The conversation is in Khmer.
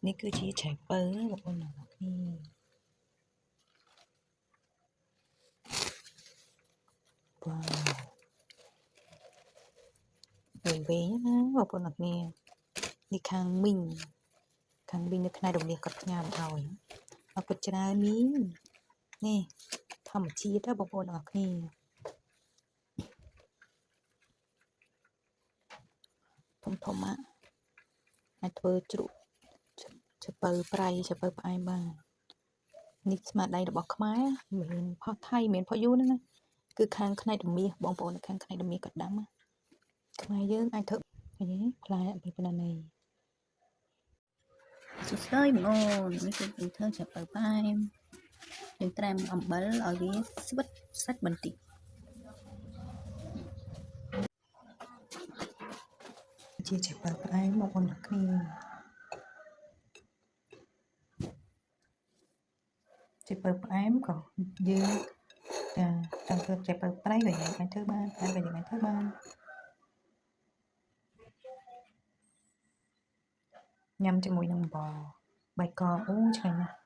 នេះគឺជាឆៃពៅបងប្អូនទាំងអស់គ្នាវ៉ាវវិញណាបងប្អូនទាំងអស់គ្នានេះខាងមីងនៅផ្នែករំលាសគាត់ផ្ញើមកឲ្យអរគុណច្រើនមីងនេះធម្មជាតិបងប្អូនទាំងអស់គ្នាធំអាចធ្វើជ្រក់ឆៃពៅប្រៃឆៃពៅផ្អែមបាននេះស្មារតីរបស់ខ្មែរមានផុសថៃមានផុសយូរណាគឺខាងផ្នែករមាសបងប្អូនខាងផ្នែករមាសគាត់ដាំខ្មែរយើងអាចធ្វើឃើញទេផ្លែពីប៉ុណ្ណេះសួស្តីបងអូននេះគឺធ្វើឆៃពៅផ្អែមយើងត្រាំអំបិលឲ្យវាស្វិតសាច់បន្តិចជាឆៃពៅផ្អែមបងប្អូនទាំងគ្នាឆៃពៅផ្អែមក៏យើងចង់ធ្វើឆៃពៅប្រៃក៏យើងអាចធ្វើបានតែក៏យើងអាចធ្វើបានញ៉ាំជាមួយនឹងបបៃកងអូឆ្ងាញ់ណាស់